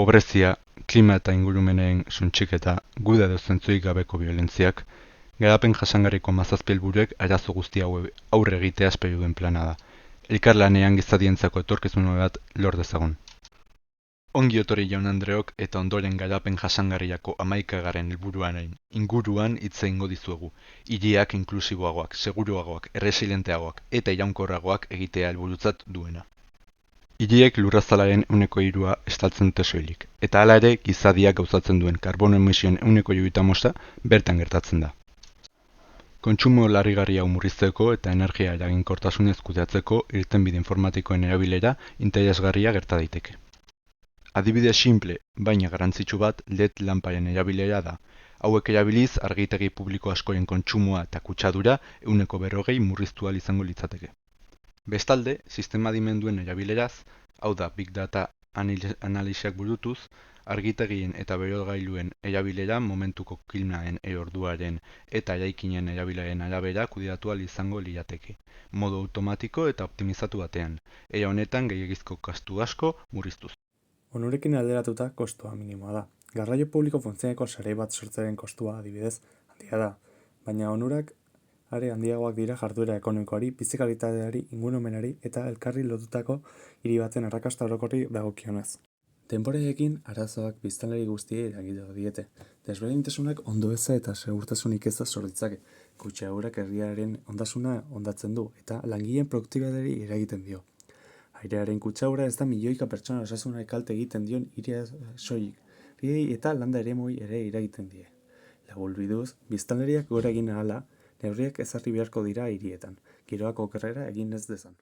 Pobrezia, klima eta ingurumenen suntsiketa, guda edo zentzurik gabeko biolentziak, garapen jasangarriko 17 helburuek arazo guzti hauei aurre egitea espero duen plana da. Elkarlanean gizadientzako etorkizun hobe bat lor dezagun. Ongi etorri jaun-andreok eta ondoren garapen jasangarriako 11. helburuaren inguruan hitz egingo dizuegu. Hiriak inklusiboagoak, seguruagoak, erresilienteagoak eta iraunkorragoak egitea helburutzat duena. Hiriek lurrazalaren 3% estaltzen dute soilik, eta hala ere gizadiak gauzatzen duen karbono emisioen 75% bertan gertatzen da. Kontsumo larrigarri hau murrizteko eta energia eraginkortasunez kudeatzeko irtenbide informatikoen erabilera interesgarria gerta daiteke. Adibide simple, baina garrantzitsu bat LED lanparen erabilera da. Hauek erabiliz argitegi publiko askoren kontsumoa eta kutsadura 40% murriztu ahal izango litzateke. Bestalde, sistema adimenduen erabileraz, hau da Big Data analisiak burutuz, argitegien eta berogailuen erabilera momentuko klimaren orduaren eta eraikinen erabilaren arabera kudeatu ahal izango lirateke, modu automatiko eta optimizatu batean, era honetan gehiegizko gastu asko murriztuz. Onurekin alderatuta kostua minimoa da. Garraio publiko funtzioneko sare bat sortzearen kostua adibidez handia da, baina onurak are handiagoak dira jarduera ekonomikoari, bizi kalitateari, ingurumenari eta elkarri lotutako hiri baten arrakasta orokorri dagokionez. Denborarekin arazoak biztanleri guztiei eragiten diete. Desberdintasunak ondoeza eta segurtasunik eza sor ditzake. Kutsadurak herriaren ondasuna hondatzen du eta langileen produktibitateari eragiten dio. Airearen kutsadura ez da milioika pertsona osasunari kalte egiten dion hiria soilik, hiriei eta landa eremuei ere eragiten die. Laburbilduz, biztanleriak gora egin ahala, neurriak ezarri beharko dira hirietan, giroak okerrera egin ez dezan.